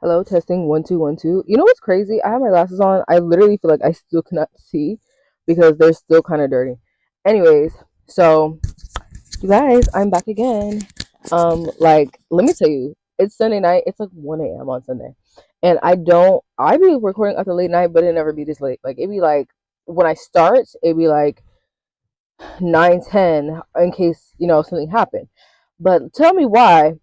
Hello, testing 1 2 1 2. You know what's crazy? I have my glasses on. I literally feel like I still cannot see because they're still kind of dirty. Anyways, so you guys, I'm back again. Let me tell you, it's Sunday night. It's like 1 a.m. on Sunday, and I be recording after late night, but it never be this late. Like it be like when I start, it be like 9 10 in case something happened. But tell me why.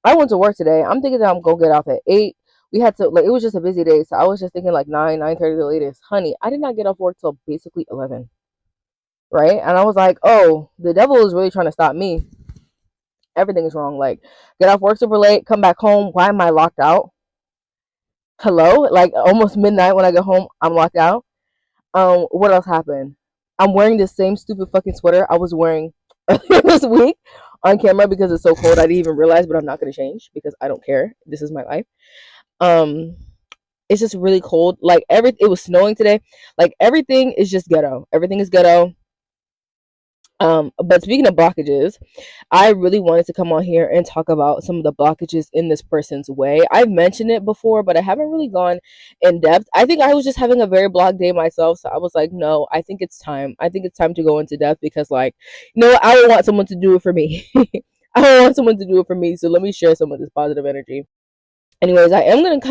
I went to work today. I'm thinking that I'm gonna get off at 8. We had to like it was just a busy day, so I was just thinking like 9 9:30 the latest. Honey, I did not get off work till basically 11, right? And I was like, oh, the devil is really trying to stop me. Everything is wrong. Like, get off work super late, come back home. Why am I locked out? Hello, like almost midnight when I get home, I'm locked out. What else happened? I'm wearing the same stupid fucking sweater I was wearing earlier this week on camera because it's so cold. I didn't even realize, but I'm not gonna change because I don't care. This is my life. Um, it's just really cold. Like it was snowing today. Like everything is just ghetto. Everything is ghetto. But speaking of blockages, I really wanted to come on here and talk about some of the blockages in this person's way. I've mentioned it before, but I haven't really gone in depth. I think I was just having a very blocked day myself, so I was like, no, I think it's time. I think it's time to go into depth because, like, I don't want someone to do it for me. I don't want someone to do it for me. So let me share some of this positive energy. Anyways, I'm going to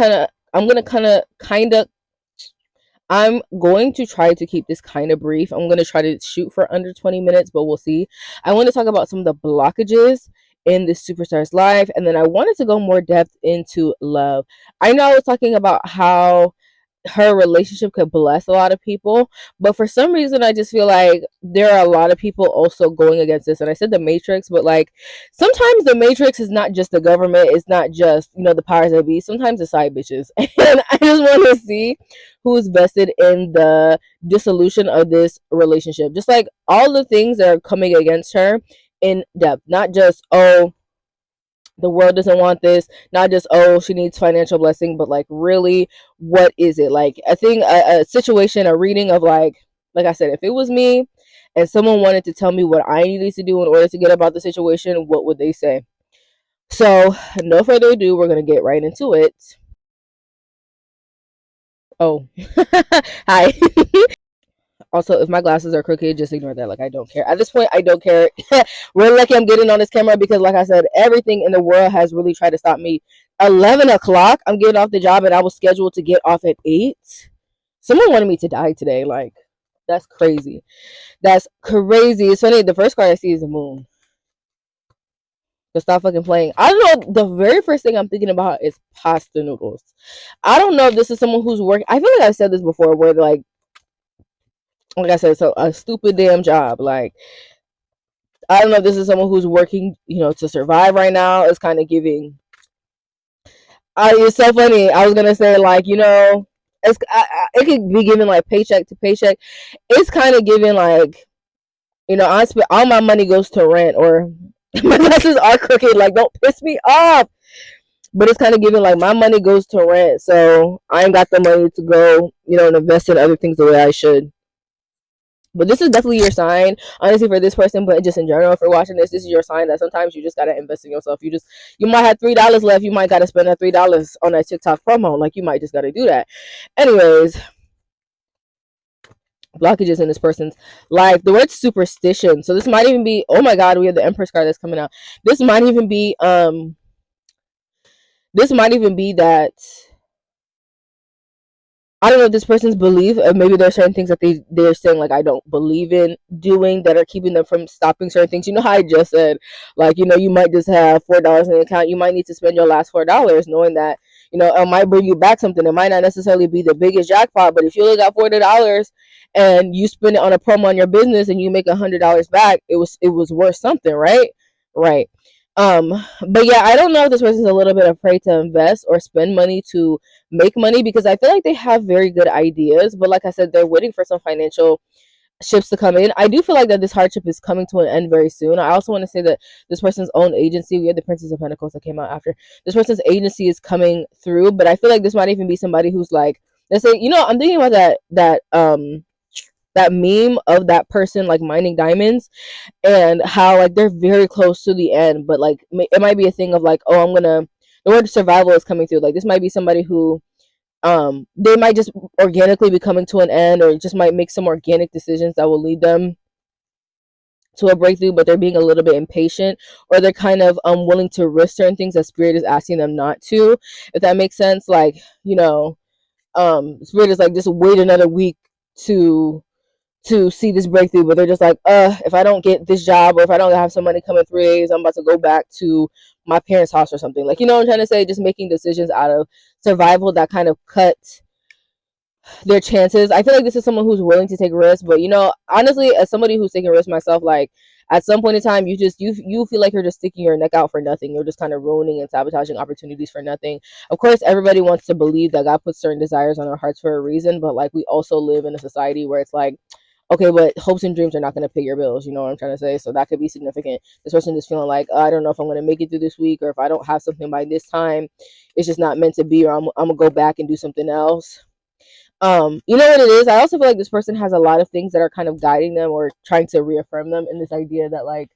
try to keep this kind of brief. I'm going to try to shoot for under 20 minutes, but we'll see. I want to talk about some of the blockages in this superstar's life, and then I wanted to go more depth into love. I know I was talking about how her relationship could bless a lot of people, but for some reason I just feel like there are a lot of people also going against this. And I said the matrix, but like sometimes the matrix is not just the government, it's not just the powers that be. Sometimes the side bitches. And I just want to see who's vested in the dissolution of this relationship, just like all the things that are coming against her in depth, not just the world doesn't want this, not just she needs financial blessing, but like really what is it. Like I think a situation, a reading of like I said, if it was me and someone wanted to tell me what I needed to do in order to get about the situation, what would they say? So no further ado, we're gonna get right into it. Oh. Hi. Also, if my glasses are crooked, just ignore that. Like, I don't care. At this point, I don't care. We're lucky I'm getting on this camera because, like I said, everything in the world has really tried to stop me. 11 o'clock, I'm getting off the job, and I was scheduled to get off at 8. Someone wanted me to die today. Like, that's crazy. That's crazy. It's funny. The first card I see is the moon. Just stop fucking playing. I don't know. The very first thing I'm thinking about is pasta noodles. I don't know if this is someone who's working. I feel like I've said this before, where like I said, so a stupid damn job. Like, I don't know if this is someone who's working, to survive right now. It's kind of giving. It's so funny. I was gonna say it could be given like paycheck to paycheck. It's kind of giving like, I spend all my money goes to rent, or my glasses are crooked. Like, don't piss me off. But it's kind of giving like my money goes to rent, so I ain't got the money to go, and invest in other things the way I should. But this is definitely your sign, honestly, for this person, but just in general, if you're watching this is your sign that sometimes you just gotta invest in yourself. You might have $3 left, you might gotta spend that $3 on that TikTok promo. Like, you might just gotta do that. Anyways, blockages in this person's life. The word superstition. So this might even be, oh my god, we have the Empress card that's coming out. This might even be that I don't know if this person's belief, maybe there's certain things that they're saying like I don't believe in doing that are keeping them from stopping certain things. You know how I just said, like, you might just have $4 in the account. You might need to spend your last $4, knowing that it might bring you back something. It might not necessarily be the biggest jackpot, but if you only got $40 and you spend it on a promo on your business and you make $100 back, it was worth something, right? Right. But yeah, I don't know if this person's a little bit afraid to invest or spend money to make money, because I feel like they have very good ideas, but like I said, they're waiting for some financial shifts to come in. I do feel like that this hardship is coming to an end very soon. I also want to say that this person's own agency, we had the Princess of Pentacles that came out after. This person's agency is coming through, but I feel like this might even be somebody who's like, let's say, I'm thinking about that meme of that person like mining diamonds, and how like they're very close to the end, but like it might be a thing of like, oh, I'm gonna the word survival is coming through. Like this might be somebody who they might just organically be coming to an end, or just might make some organic decisions that will lead them to a breakthrough, but they're being a little bit impatient, or they're kind of willing to risk certain things that spirit is asking them not to, if that makes sense. Like, spirit is like, just wait another week to see this breakthrough, but they're just like, if I don't get this job, or if I don't have some money coming 3 days, I'm about to go back to my parents' house or something. Like, you know what I'm trying to say? Just making decisions out of survival that kind of cut their chances. I feel like this is someone who's willing to take risks, but honestly, as somebody who's taking risks myself, like at some point in time, you feel like you're just sticking your neck out for nothing. You're just kind of ruining and sabotaging opportunities for nothing. Of course, everybody wants to believe that God puts certain desires on our hearts for a reason, but like we also live in a society where it's like, okay, but hopes and dreams are not going to pay your bills. You know what I'm trying to say? So that could be significant. This person just feeling like, I don't know if I'm going to make it through this week, or if I don't have something by this time, it's just not meant to be, or I'm going to go back and do something else. You know what it is? I also feel like this person has a lot of things that are kind of guiding them, or trying to reaffirm them in this idea that like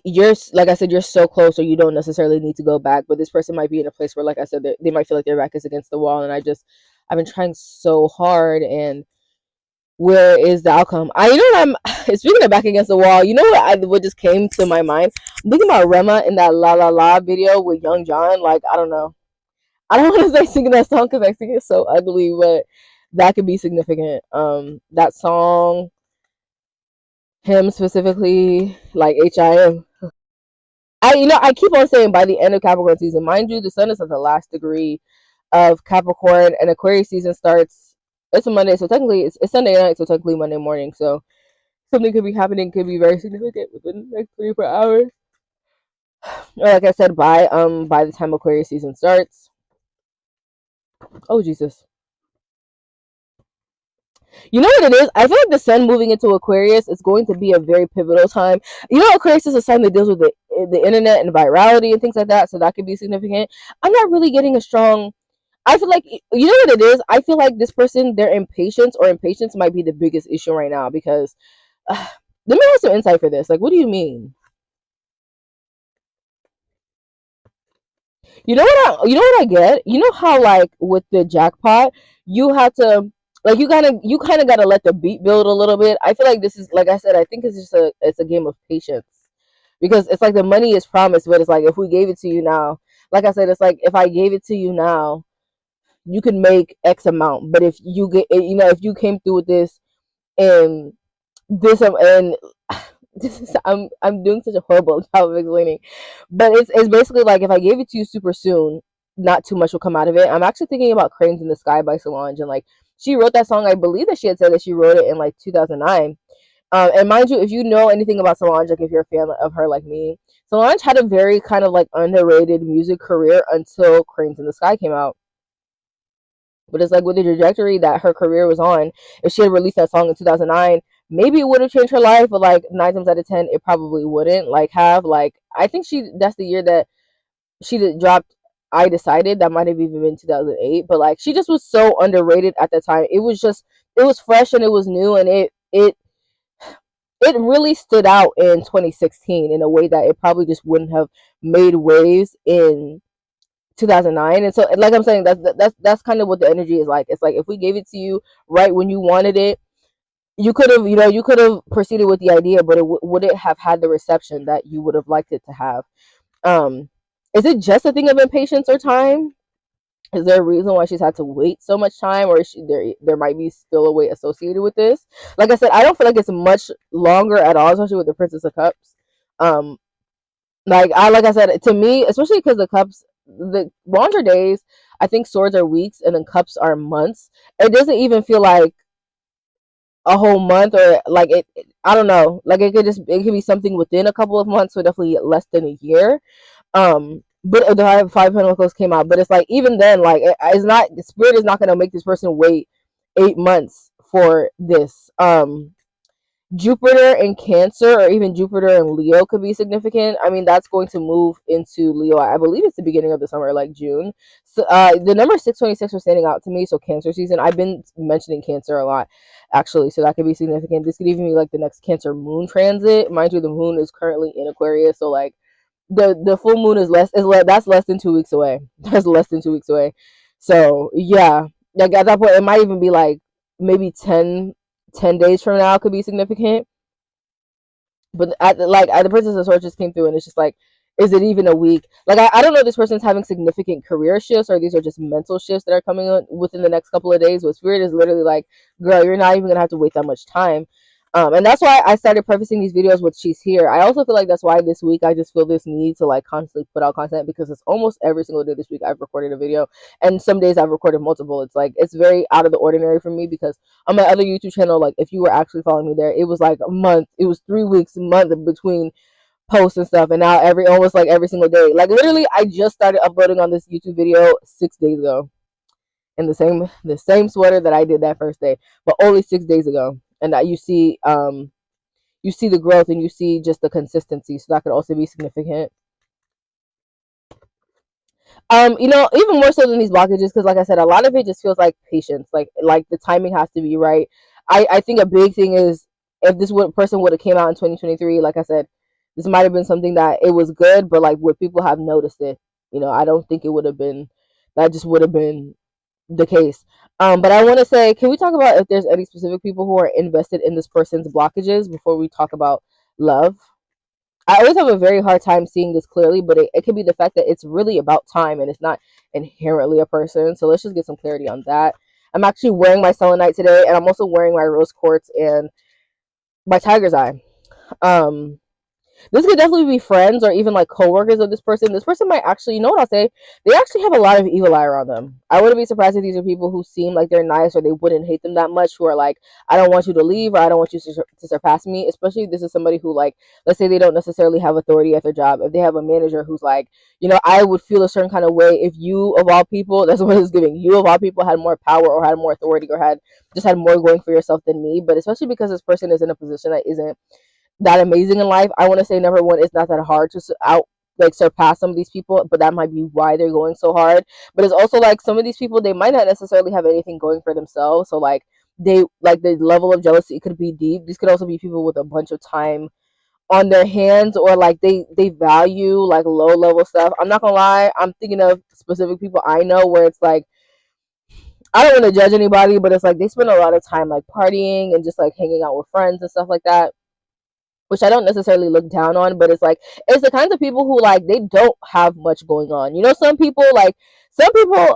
you're, like I said, you're so close, or you don't necessarily need to go back. But this person might be in a place where, like I said, they might feel like their back is against the wall, and I've been trying so hard, and where is the outcome? I'm speaking of back against the wall. You know what just came to my mind? I'm thinking about Rema in that La La La video with Young John. Like, I don't know. I don't want to say singing that song because I think it's so ugly, but that could be significant. That song, him specifically, like HIM. I keep on saying by the end of Capricorn season, mind you, the sun is at the last degree of Capricorn, and Aquarius season starts. It's a Monday, so technically it's Sunday night, so technically Monday morning. So something could be happening, could be very significant within the next 3 or 4 hours. Or like I said, by the time Aquarius season starts. Oh Jesus. You know what it is? I feel like the sun moving into Aquarius is going to be a very pivotal time. Aquarius is a sign that deals with the internet and virality and things like that, so that could be significant. I'm not really getting a strong. I feel like, you know what it is? I feel like this person, their impatience might be the biggest issue right now, because let me have some insight for this. Like, what do you mean? You know what I get? You know how, like, with the jackpot, you have to, like, you kind of got to let the beat build a little bit. I feel like this is, like I said, I think it's a game of patience, because it's like the money is promised, but it's like, if we gave it to you now, like I said, it's like, if I gave it to you now, you could make X amount, but if you came through with this, and and I'm doing such a horrible job of explaining, but it's basically like, if I gave it to you super soon, not too much will come out of it. I'm actually thinking about Cranes in the Sky by Solange, and like, she wrote that song. I believe that she had said that she wrote it in like 2009. And mind you, if you know anything about Solange, like if you're a fan of her like me, Solange had a very kind of like underrated music career until Cranes in the Sky came out. But it's like, with the trajectory that her career was on, if she had released that song in 2009, maybe it would have changed her life. But like 9 times out of 10, it probably wouldn't. Like, I think that's the year that she dropped I Decided. That might have even been 2008. But like, she just was so underrated at the time. It was fresh and it was new, and it really stood out in 2016 in a way that it probably just wouldn't have made waves in 2009. And so, like I'm saying, that's kind of what the energy is like. It's like, if we gave it to you right when you wanted it, you could have proceeded with the idea, but it wouldn't have had the reception that you would have liked it to have. um is it just a thing of impatience or time? Is there a reason why she's had to wait so much time, or there might be still a wait associated with this? Like I said, I don't feel like it's much longer at all, especially with the Princess of Cups. um like I said, to me, especially because the wands are days, I think swords are weeks, and then cups are months. It doesn't even feel like a whole month, or like I don't know. Like, it could be something within a couple of months, so definitely less than a year. But the Five Pentacles came out, but it's like, even then, like, it's not, the spirit is not gonna make this person wait 8 months for this. Jupiter and Cancer, or even Jupiter and Leo, could be significant. I mean, that's going to move into Leo. I believe it's the beginning of the summer, like June. So the number 626 was standing out to me. So Cancer season. I've been mentioning Cancer a lot, actually. So that could be significant. This could even be like the next Cancer moon transit. Mind you, the moon is currently in Aquarius. So like, the full moon that's less than 2 weeks away. That's less than 2 weeks away. So yeah, like at that point, it might even be like maybe 10 days from now could be significant. But at the Princess of Swords just came through, and it's just like, is it even a week? Like I don't know if this person's having significant career shifts, or these are just mental shifts that are coming on within the next couple of days. But Spirit is literally like, girl, you're not even gonna have to wait that much time. And that's why I started prefacing these videos with "she's here." I also feel like that's why this week I just feel this need to like constantly put out content, because it's almost every single day this week I've recorded a video, and some days I've recorded multiple. It's like, it's very out of the ordinary for me, because on my other YouTube channel, like if you were actually following me there, it was like a month, it was 3 weeks, a month between posts and stuff, and now almost like every single day. Like literally, I just started uploading on this YouTube video 6 days ago, in the same sweater that I did that first day, but only 6 days ago. And that you see the growth, and you see just the consistency, so that could also be significant. Even more so than these blockages, because like I said, a lot of it just feels like patience, like the timing has to be right. I think a big thing is, if person would have came out in 2023, like I said, this might have been something that it was good, but like, would people have noticed it? I don't think it would have been, that just would have been the case. But I want to say, can we talk about if there's any specific people who are invested in this person's blockages before we talk about love? I always have a very hard time seeing this clearly, but it could be the fact that it's really about time, and it's not inherently a person. So let's just get some clarity on that. I'm actually wearing my selenite today, and I'm also wearing my rose quartz and my tiger's eye. Um, this could definitely be friends, or even like coworkers of this person. This person might actually, you know what I'll say? They actually have a lot of evil eye around them. I wouldn't be surprised if these are people who seem like they're nice, or they wouldn't hate them that much, who are like, I don't want you to leave, or I don't want you to surpass me. Especially if this is somebody who, like, let's say they don't necessarily have authority at their job. If they have a manager who's like, I would feel a certain kind of way if you, of all people, that's what it's giving, you of all people had more power, or had more authority, or had more going for yourself than me. But especially because this person is in a position that isn't that amazing in life, I want to say, number one, it's not that hard to surpass some of these people, but that might be why they're going so hard. But it's also like, some of these people, they might not necessarily have anything going for themselves, so like, they like, the level of jealousy could be deep. These could also be people with a bunch of time on their hands, or like they value like low level stuff. I'm not gonna lie, I'm thinking of specific people I know where it's like, I don't want to judge anybody, but it's like they spend a lot of time like partying and just like hanging out with friends and stuff like that, which I don't necessarily look down on, but it's like, it's the kinds of people who, like, they don't have much going on. Some people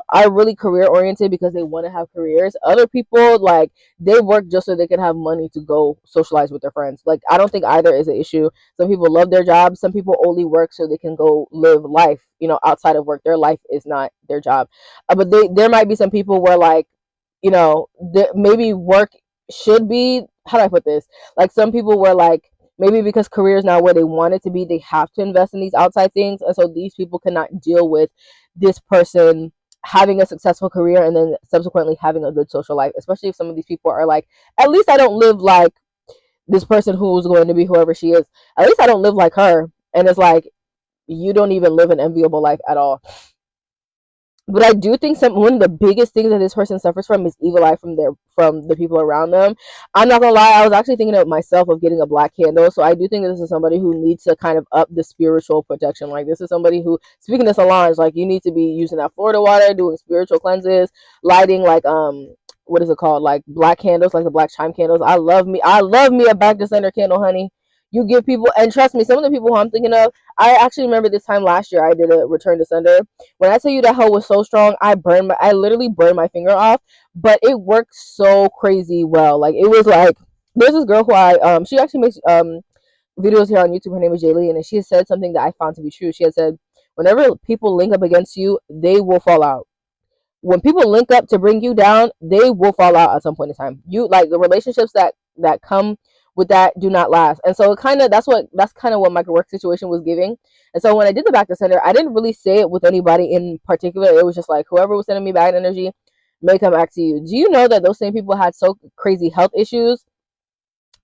are really career oriented because they want to have careers. Other people, like, they work just so they can have money to go socialize with their friends. Like, I don't think either is an issue. Some people love their jobs. Some people only work so they can go live life, outside of work. Their life is not their job. But there might be some people where, like, maybe work should be, how do I put this? Like, some people were like, maybe because career is not where they want it to be, they have to invest in these outside things. And so these people cannot deal with this person having a successful career and then subsequently having a good social life, especially if some of these people are like, at least I don't live like this person who's going to be whoever she is. At least I don't live like her. And it's like, you don't even live an enviable life at all. But I do think one of the biggest things that this person suffers from is evil eye from the people around them. I'm not gonna lie, I was actually thinking of myself of getting a black candle. So I do think this is somebody who needs to kind of up the spiritual protection. Like, this is somebody who, speaking to Solange, like, you need to be using that Florida water, doing spiritual cleanses, lighting like what is it called? Like black candles, like the black chime candles. I love me a back to center candle, honey. You give people, and trust me, some of the people who I'm thinking of, I actually remember this time last year I did a return to sender. When I tell you that hoe was so strong, I literally burned my finger off, but it worked so crazy well. Like, it was like, there's this girl who she actually makes videos here on YouTube. Her name is Jaylee, and she has said something that I found to be true. She had said, whenever people link up against you, they will fall out. When people link up to bring you down, they will fall out at some point in time. You, like, the relationships that come with that do not last. And so that's kind of what my work situation was giving. And so when I did the back to center, I didn't really say it with anybody in particular. It was just like, whoever was sending me bad energy may come back to you. Do you know that those same people had so crazy health issues,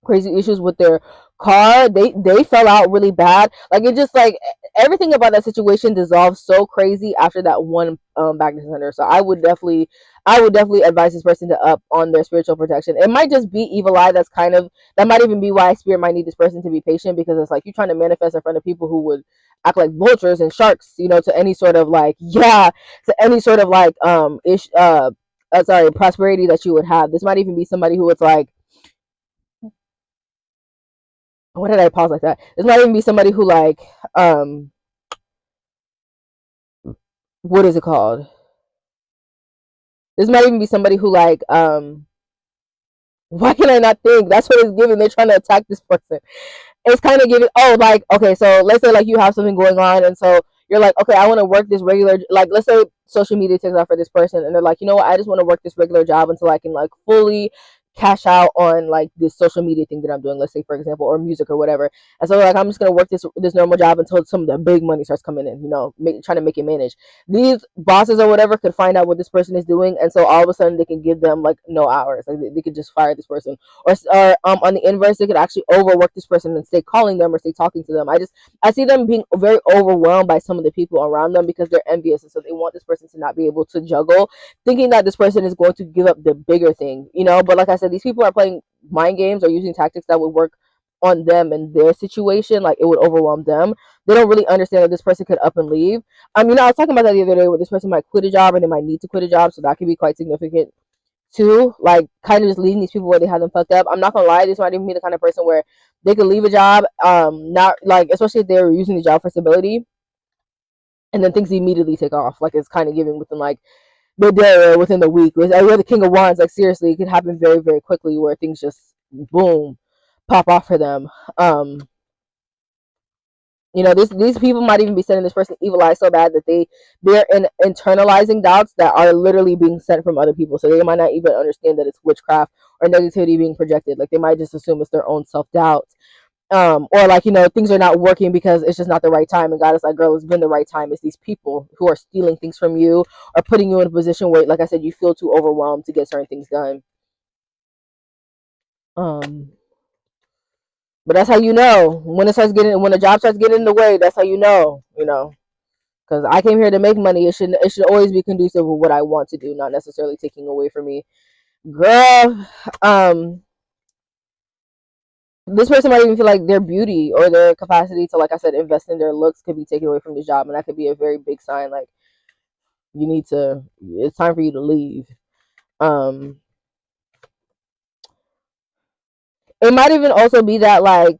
crazy issues with their car, they fell out really bad. Like it just like everything about that situation dissolved so crazy after that one back to center. So I would definitely advise this person to up on their spiritual protection. It might just be evil eye. That might even be why spirit might need this person to be patient, because it's like you're trying to manifest in front of people who would act like vultures and sharks, to any sort of like to any sort of like sorry, prosperity that you would have. This might even be somebody who it's like, what did I pause like that? This might even be somebody who like what is it called? This might even be somebody who like why can I not think? That's what it's giving. They're trying to attack this person. It's kind of giving, oh, like, okay, so let's say like you have something going on, and so you're like, okay, I want to work this regular, like, let's say social media takes off for this person, and they're like, you know what, I just want to work this regular job until I can like fully cash out on like this social media thing that I'm doing, let's say for example, or music or whatever. And so like I'm just gonna work this normal job until some of the big money starts coming in, trying to make it manage. These bosses or whatever could find out what this person is doing, and so all of a sudden they can give them like no hours, like they could just fire this person, or on the inverse, they could actually overwork this person and stay calling them or stay talking to them. I see them being very overwhelmed by some of the people around them because they're envious, and so they want this person to not be able to juggle, thinking that this person is going to give up the bigger thing. But like I said, these people are playing mind games or using tactics that would work on them and their situation. Like it would overwhelm them. They don't really understand that this person could up and leave. I was talking about that the other day, where this person might quit a job and they might need to quit a job, so that could be quite significant too, like kind of just leading these people where they have them fucked up. I'm not gonna lie, this might even be the kind of person where they could leave a job, not like, especially if they're using the job for stability, and then things immediately take off. Like it's kind of giving within like the day or within the week. We're the King of Wands. Like seriously, it could happen very, very quickly where things just boom pop off for them. These people might even be sending this person evil eye so bad that they're internalizing doubts that are literally being sent from other people. So they might not even understand that it's witchcraft or negativity being projected. Like they might just assume it's their own self doubt. Or like, things are not working because it's just not the right time. And God is like, girl, it's been the right time. It's these people who are stealing things from you or putting you in a position where, like I said, you feel too overwhelmed to get certain things done. Um, but that's how when the job starts getting in the way. That's how because I came here to make money. It should always be conducive with what I want to do, not necessarily taking away from me, girl. This person might even feel like their beauty or their capacity to, like I said, invest in their looks could be taken away from this job, and that could be a very big sign. Like it's time for you to leave. Um, it might even also be that like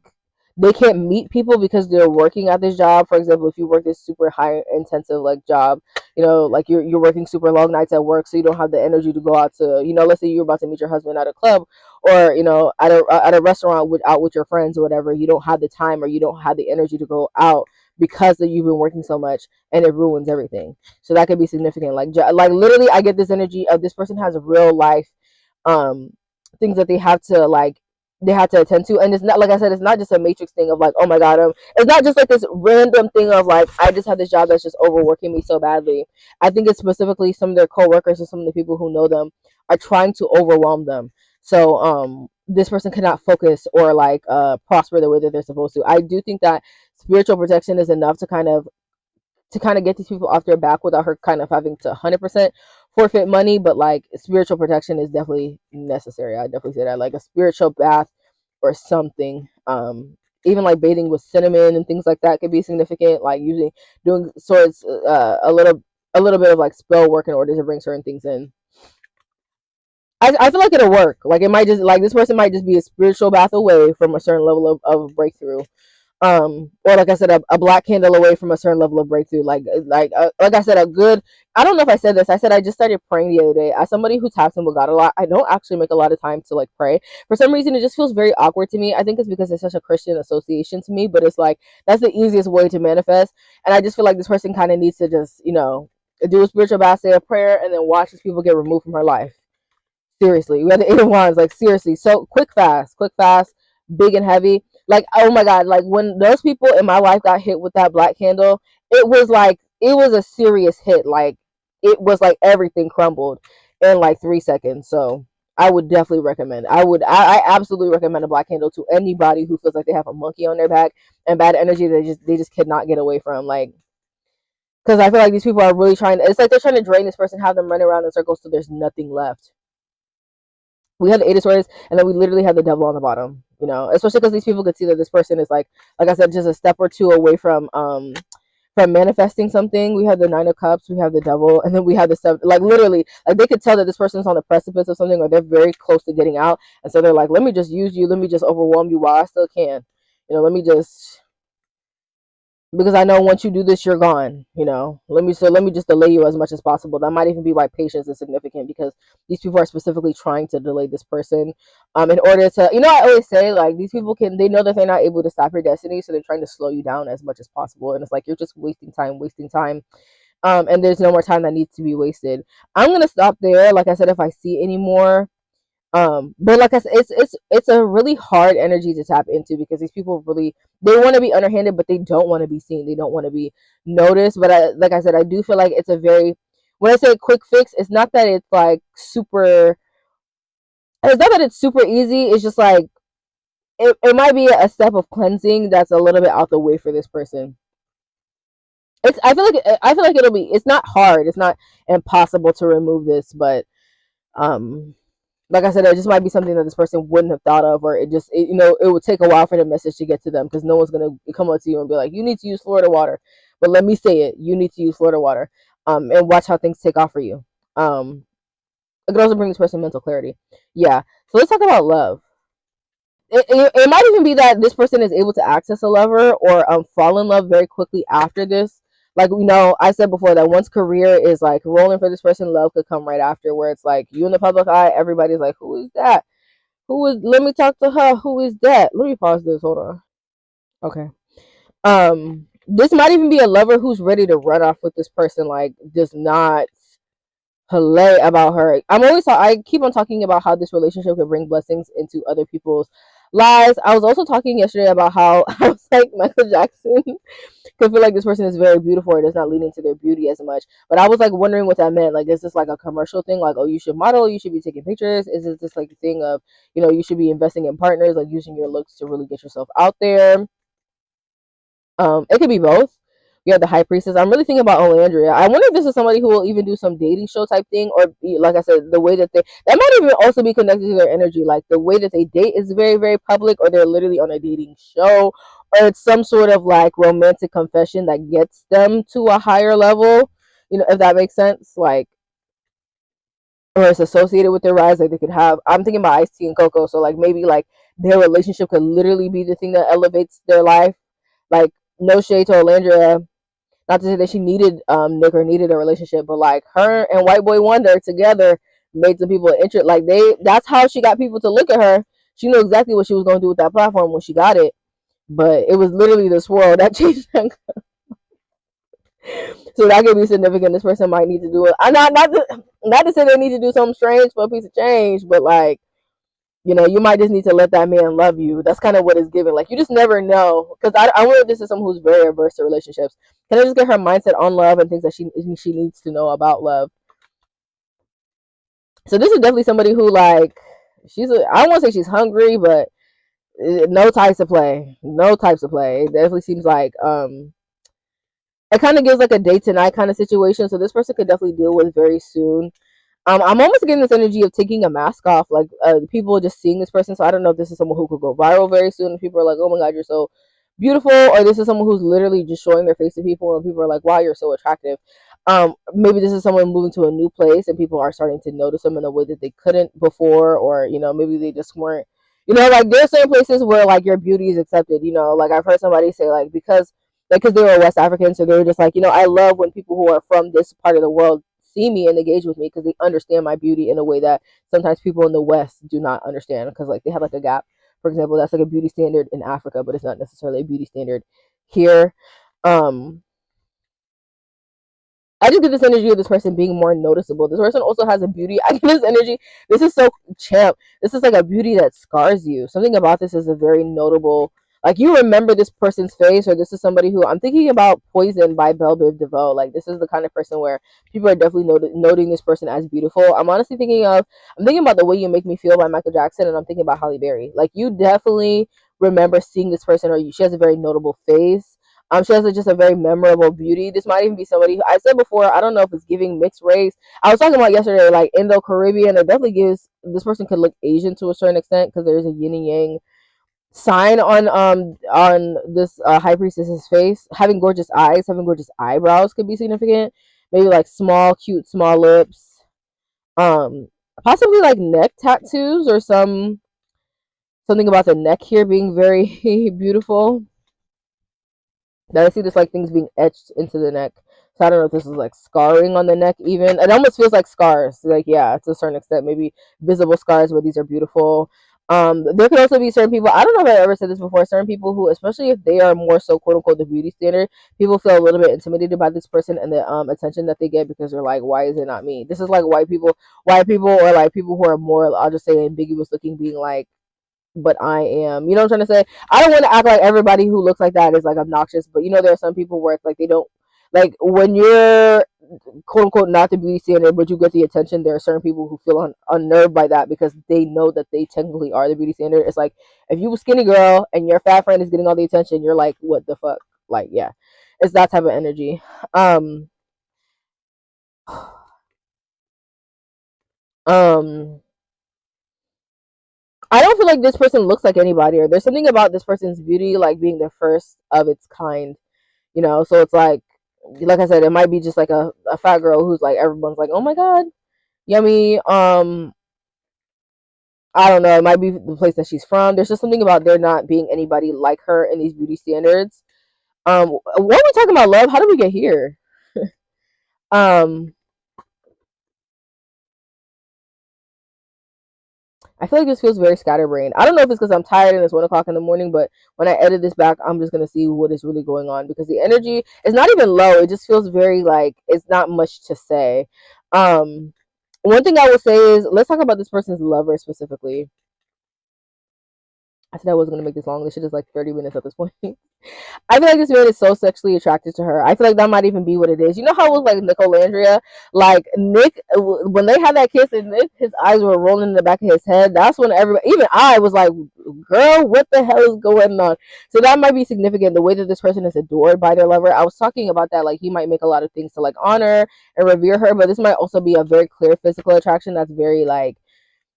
they can't meet people because they're working at this job. For example, if you work this super high intensive like job, like you're working super long nights at work, so you don't have the energy to go out to, let's say you're about to meet your husband at a club, or at a restaurant with your friends or whatever. You don't have the time or you don't have the energy to go out because you've been working so much, and it ruins everything. So that could be significant. Like literally, I get this energy of this person has real life um things that they have to attend to. And it's not, like I said, it's not just a matrix thing of like, oh my god, it's not just like this random thing of like, I just have this job that's just overworking me so badly. I think it's specifically some of their coworkers or some of the people who know them are trying to overwhelm them, so this person cannot focus or like prosper the way that they're supposed to. I do think that spiritual protection is enough to kind of get these people off their back without her kind of having to 100% forfeit money. But like spiritual protection is definitely necessary. I definitely say that, like a spiritual bath or something. Even like bathing with cinnamon and things like that could be significant. Like doing sorts a little bit of like spell work in order to bring certain things in. I feel like it'll work. Like it might just, like this person might just be a spiritual bath away from a certain level of breakthrough. Or like I said, a black candle away from a certain level of breakthrough. Like I said, I don't know if I said this. I said I just started praying the other day. As somebody who taps in with God a lot, I don't actually make a lot of time to like pray. For some reason, it just feels very awkward to me. I think it's because it's such a Christian association to me, but it's like that's the easiest way to manifest. And I just feel like this person kind of needs to just do a spiritual bath, say a prayer, and then watch these people get removed from her life. Seriously, we had the 8 of Wands. Like seriously, so quick fast, big and heavy. Like oh my god, like when those people in my life got hit with that black candle, it was a serious hit. Like it was like everything crumbled in like 3 seconds. So I would definitely recommend. I absolutely recommend a black candle to anybody who feels like they have a monkey on their back and bad energy they just cannot get away from. Like, because I feel like these people are really trying. It's like they're trying to drain this person, have them run around in circles so there's nothing left. We have the Eight of Swords, and then we literally have the Devil on the bottom. You know, especially because these people could see that this person is like I said, just a step or two away from manifesting something. We have the Nine of Cups, we have the Devil, and then we have the Seven. Like literally, like they could tell that this person's on the precipice of something, or they're very close to getting out, and so they're like, "Let me just use you. Let me just overwhelm you while I still can. You know, let me just." Because I know once you do this, you're gone. You know, let me just delay you as much as possible. That might even be why patience is significant, because these people are specifically trying to delay this person, in order to, you know, I always say like these people they know that they're not able to stop your destiny, so they're trying to slow you down as much as possible, and it's like you're just wasting time, and there's no more time that needs to be wasted. I'm gonna stop there. Like I said, if I see any more, but like I said, it's a really hard energy to tap into, because these people really, they want to be underhanded, but they don't want to be seen. They don't want to be noticed. But like I said, I do feel like it's a very, when I say quick fix, it's not that it's like super. It's not that it's super easy. It's just like it might be a step of cleansing that's a little bit out the way for this person. I feel like it'll be. It's not hard. It's not impossible to remove this, but um like I said, it just might be something that this person wouldn't have thought of, or you know, it would take a while for the message to get to them, because no one's gonna come up to you and be like, "You need to use Florida water." But let me say it: you need to use Florida water, and watch how things take off for you. It could also bring this person mental clarity. Yeah. So let's talk about love. It might even be that this person is able to access a lover, or fall in love very quickly after this. Like, you know, I said before that once career is like rolling for this person, love could come right after, where it's like you in the public eye, everybody's like, "Who is that? Who is? Let me talk to her. Who is that?" Let me pause this. Hold on. Okay. This might even be a lover who's ready to run off with this person. Like, does not play about her. I keep on talking about how this relationship could bring blessings into other people's lives. I was also talking yesterday about how I was like Michael Jackson could feel like this person is very beautiful, or does not lean into their beauty as much. But I was like wondering what that meant. Like, is this like a commercial thing? Like, oh, you should model, you should be taking pictures? Is it just like a thing of, you know, you should be investing in partners, like using your looks to really get yourself out there? It could be both. We have the High Priestess. I'm really thinking about Olandria. I wonder if this is somebody who will even do some dating show type thing, or like I said, the way that that might even also be connected to their energy. Like the way that they date is very, very public, or they're literally on a dating show, or it's some sort of like romantic confession that gets them to a higher level. You know, if that makes sense. Like, or it's associated with their rise. Like they could have. I'm thinking about Ice T and Coco. So like maybe like their relationship could literally be the thing that elevates their life. Like, no shade to Olandria, not to say that she needed Nick or needed a relationship, but like her and White Boy Wonder together made some people interested. Like that's how she got people to look at her. She knew exactly what she was going to do with that platform when she got it, but it was literally the swirl that changed her. So that could be significant. This person might need to do it. I'm not to say they need to do something strange for a piece of change, but like, you know, you might just need to let that man love you. That's kind of what it's giving. Like, you just never know. Because I wonder if this is someone who's very averse to relationships. Can I just get her mindset on love and things that she needs to know about love? So this is definitely somebody who like, I won't say she's hungry, but no types of play. No types of play. It definitely seems like it kind of gives like a day to night kind of situation. So this person could definitely deal with very soon. I'm almost getting this energy of taking a mask off, like people just seeing this person. So I don't know if this is someone who could go viral very soon, and people are like, "Oh my God, you're so beautiful," or this is someone who's literally just showing their face to people, and people are like, "Wow, you're so attractive." Maybe this is someone moving to a new place, and people are starting to notice them in a way that they couldn't before, or you know, maybe they just weren't. You know, like there's certain places where like your beauty is accepted. You know, like I've heard somebody say like because they were West African, so they were just like, you know, I love when people who are from this part of the world see me and engage with me, because they understand my beauty in a way that sometimes people in the West do not understand, because like they have like a gap. For example, that's like a beauty standard in Africa, but it's not necessarily a beauty standard here. Um, I just get this energy of this person being more noticeable. This person also has a beauty. I get this energy. This is so champ. This is like a beauty that scars you. Something about this is a very notable. Like you remember this person's face, or this is somebody who I'm thinking about Poison by Belle Biv DeVoe. Like this is the kind of person where people are definitely noting this person as beautiful. I'm thinking about The Way You Make Me Feel by Michael Jackson, and I'm thinking about Halle Berry. Like you definitely remember seeing this person, or she has a very notable face. She has just a very memorable beauty. This might even be somebody who, I said before, I don't know if it's giving mixed race. I was talking about yesterday, like Indo Caribbean. It definitely gives, this person could look Asian to a certain extent because there's a yin and yang sign on this high priestess's face. Having gorgeous eyes, having gorgeous eyebrows could be significant. Maybe like small, cute, small lips. Um, Possibly like neck tattoos or something about the neck here being very beautiful. That I see this like things being etched into the neck. So I don't know if this is like scarring on the neck even. It almost feels like scars. Like yeah, to a certain extent, maybe visible scars, but these are beautiful. There could also be certain people, I don't know if I ever said this before, certain people who, especially if they are more so quote unquote the beauty standard, people feel a little bit intimidated by this person and the attention that they get because they're like, why is it not me? This is like white people or like people who are more, I'll just say ambiguous looking, being like, but I am. You know what I'm trying to say? I don't want to act like everybody who looks like that is like obnoxious, but you know there are some people where it's like they don't, like when you're quote unquote not the beauty standard, but you get the attention. There are certain people who feel unnerved by that because they know that they technically are the beauty standard. It's like if you a skinny girl and your fat friend is getting all the attention, you're like, what the fuck? Like yeah, it's that type of energy. Um, um. I don't feel like this person looks like anybody, or there's something about this person's beauty, like being the first of its kind, you know. So it's like I said, it might be just like a fat girl who's like everyone's like, oh my god, yummy. I don't know. It might be the place that she's from. There's just something about there not being anybody like her in these beauty standards. What are we talking about, love? How did we get here? um, I feel like this feels very scatterbrained. I don't know if it's because I'm tired and it's 1 o'clock in the morning, but when I edit this back, I'm just gonna see what is really going on because the energy is not even low. It just feels very like it's not much to say. Um, One thing I will say is let's talk about this person's lover specifically. I said I wasn't gonna make this long. This shit is like 30 minutes at this point. I feel like this man is so sexually attracted to her. I feel like that might even be what it is. You know how it was like Nicolandria? Like Nick, when they had that kiss and Nick, his eyes were rolling in the back of his head. That's when everybody, even I was like, girl, what the hell is going on? So that might be significant. The way that this person is adored by their lover. I was talking about that. Like he might make a lot of things to like honor and revere her, but this might also be a very clear physical attraction that's very like,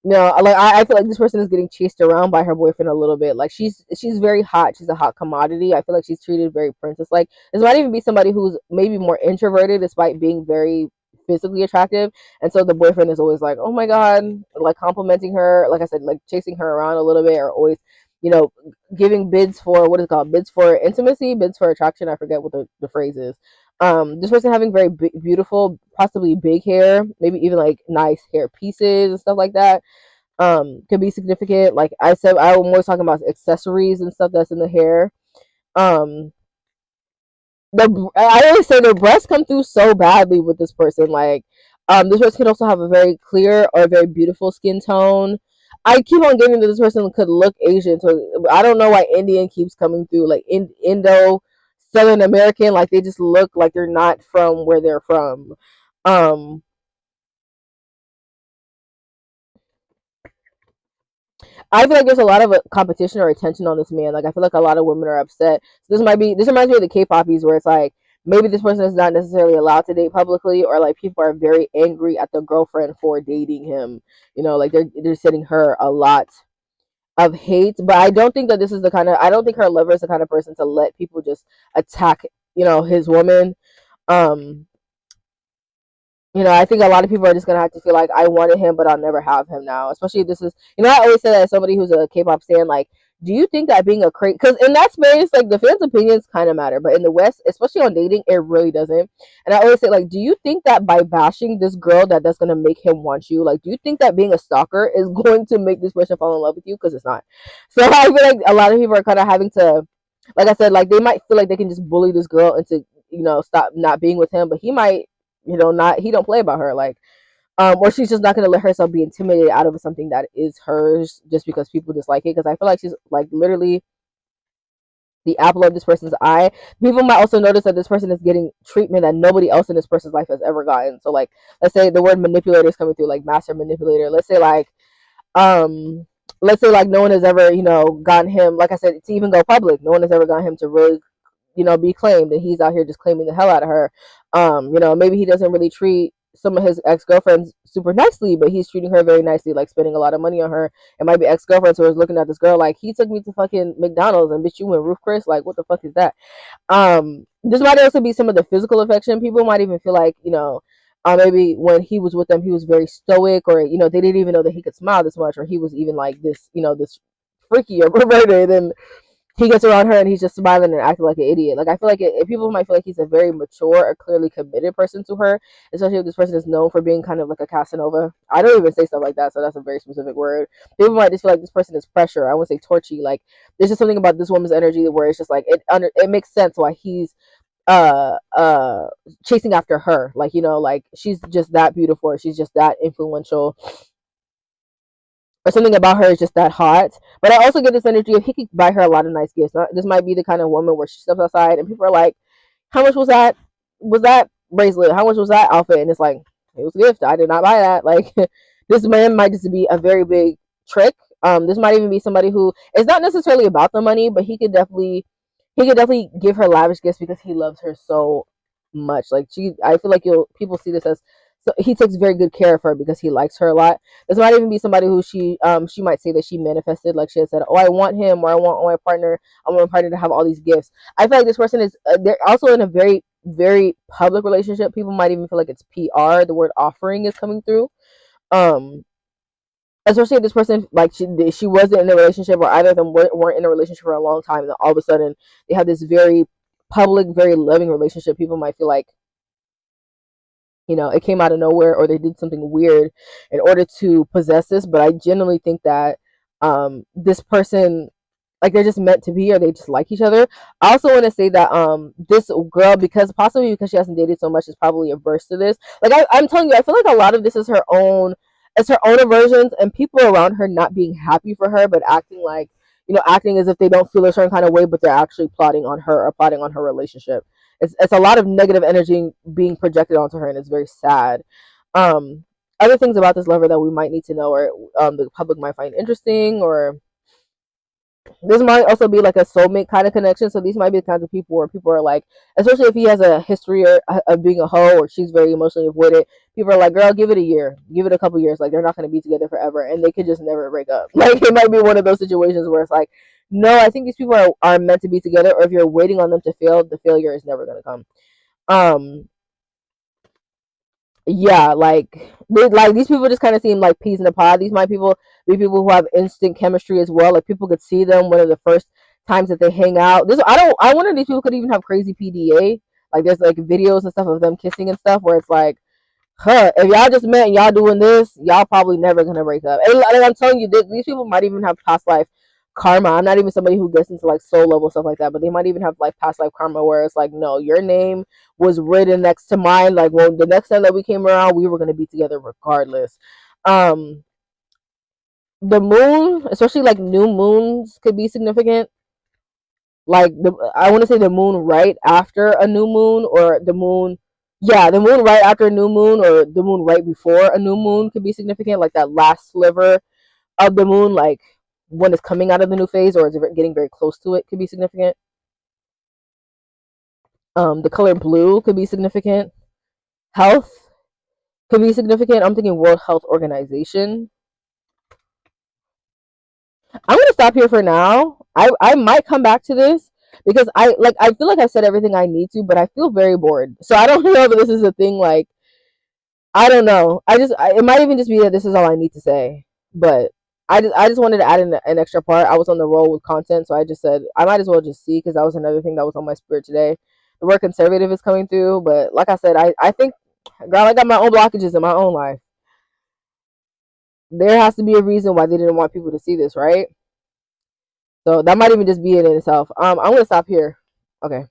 no, like I feel like this person is getting chased around by her boyfriend a little bit. Like she's very hot. She's a hot commodity. I feel like she's treated very princess like. This might even be somebody who's maybe more introverted despite being very physically attractive. And so the boyfriend is always like, oh my god, like complimenting her, like I said, like chasing her around a little bit, or always, you know, giving bids for what is it called? Bids for intimacy, bids for attraction. I forget what the phrase is. This person having very beautiful, possibly big hair, maybe even like nice hair pieces and stuff like that, could be significant. Like I said, I'm always talking about accessories and stuff that's in the hair. Um, I always say the breasts come through so badly with this person. Like, this person can also have a very clear or very beautiful skin tone. I keep on getting that this person could look Asian, so I don't know why Indian keeps coming through. Like Indo, Southern American, like they just look like they're not from where they're from. Um, I feel like there's a lot of competition or attention on this man. Like I feel like a lot of women are upset. So this reminds me of the K-poppies where it's like maybe this person is not necessarily allowed to date publicly, or like people are very angry at the girlfriend for dating him. You know, like they're sending her a lot of hate. But I don't think that this is the kind of, I don't think her lover is the kind of person to let people just attack, you know, his woman. Um you know, I think a lot of people are just gonna have to feel like I wanted him, but I'll never have him now. Especially if this is, you know, I always say that as somebody who's a K-pop fan, like, do you think that being a crazy, because in that space, like the fans' opinions kind of matter, but in the West, especially on dating, it really doesn't. And I always say, like, do you think that by bashing this girl that's gonna make him want you? Like, do you think that being a stalker is going to make this person fall in love with you? Because it's not. So I feel like a lot of people are kind of having to, like I said, like they might feel like they can just bully this girl into, you know, stop not being with him, but he might, you know, not, he don't play about her, like, or she's just not gonna let herself be intimidated out of something that is hers just because people dislike it. Because I feel like she's like literally the apple of this person's eye. People might also notice that this person is getting treatment that nobody else in this person's life has ever gotten. So like, let's say the word manipulator is coming through, like master manipulator. Um let's say like no one has ever, gotten him, like I said, to even go public. No one has ever gotten him to really, be claimed, and he's out here just claiming the hell out of her. Maybe he doesn't really treat some of his ex-girlfriends super nicely, but he's treating her very nicely, like spending a lot of money on her. It might be ex-girlfriends who is looking at this girl like, he took me to fucking McDonald's and bitch, you went roof Chris, like what the fuck is that? This might also be some of the physical affection. People might even feel like, maybe when he was with them, he was very stoic, or they didn't even know that he could smile this much, or he was even like this, this freaky or perverted, and he gets around her and he's just smiling and acting like an idiot. Like, I feel like people might feel like he's a very mature or clearly committed person to her, especially if this person is known for being kind of like a Casanova. I don't even say stuff like that, so that's a very specific word. People might just feel like this person is pressure. I wouldn't say torchy. Like, there's just something about this woman's energy where it's just like it makes sense why he's uh uh chasing after her. Like, like she's just that beautiful, or she's just that influential, or something about her is just that hot. But I also get this energy of he could buy her a lot of nice gifts. This might be the kind of woman where she steps outside and people are like, "How much was that? Was that bracelet? How much was that outfit?" And it's like, it was a gift. I did not buy that. Like, this man might just be a very big trick. This might even be somebody who it's not necessarily about the money, but he could definitely give her lavish gifts because he loves her so much. Like, I feel like people see this as, so he takes very good care of her because he likes her a lot. This might even be somebody who she might say that she manifested, like she had said, "Oh, I want him," or I want my partner to have all these gifts." I feel like this person is they're also in a very very public relationship. People might even feel like it's PR. The word offering is coming through. Um, Especially if this person, like, she wasn't in a relationship, or either of them weren't in a relationship for a long time, and then all of a sudden they have this very public, very loving relationship. People might feel like, it came out of nowhere, or they did something weird in order to possess this. But I genuinely think that this person, like, they're just meant to be, or they just like each other. I also want to say that this girl, because she hasn't dated so much, is probably averse to this. Like, I'm telling you, I feel like a lot of this is her own. It's her own aversions, and people around her not being happy for her, but acting like, acting as if they don't feel a certain kind of way, but they're actually plotting on her, or plotting on her relationship. It's a lot of negative energy being projected onto her, and it's very sad. Um, Other things about this lover that we might need to know, or the public might find interesting, or this might also be like a soulmate kind of connection. So these might be the kinds of people where people are like, especially if he has a history of being a hoe, or she's very emotionally avoided. People are like, "Girl, give it a year, give it a couple years. Like, they're not going to be together forever, and they could just never break up." Like, it might be one of those situations where it's like, no, I think these people are meant to be together. Or if you're waiting on them to fail, the failure is never going to come. Um, yeah, like these people just kind of seem like peas in a pod. These might people be people who have instant chemistry as well. Like, people could see them one of the first times that they hang out. I wonder if these people could even have crazy PDA. Like, there's like videos and stuff of them kissing and stuff where it's like, huh, if y'all just met and y'all doing this, y'all probably never gonna break up. And like, I'm telling you, these people might even have past life karma. I'm not even somebody who gets into like soul level stuff like that, but they might even have like past life karma where it's like, no, your name was written next to mine. Like, well, the next time that we came around, we were gonna be together regardless. Um, the moon, especially like new moons, could be significant. Like, I want to say the moon right after a new moon, or the moon, yeah, the moon right after a new moon, or the moon right before a new moon could be significant. Like, that last sliver of the moon, like when it's coming out of the new phase, or it's getting very close to it, could be significant. The color blue could be significant. Health could be significant. I'm thinking World Health Organization. I'm gonna stop here for now. I might come back to this because I feel like I said everything I need to, but I feel very bored. So I don't know if this is a thing. Like, I don't know. It might even just be that this is all I need to say. But I just wanted to add an extra part. I was on the roll with content, so I just said I might as well just see, because that was another thing that was on my spirit today. The word conservative is coming through, but like I said, I think, girl, I got my own blockages in my own life. There has to be a reason why they didn't want people to see this, right? So that might even just be it in itself. I'm gonna stop here. Okay.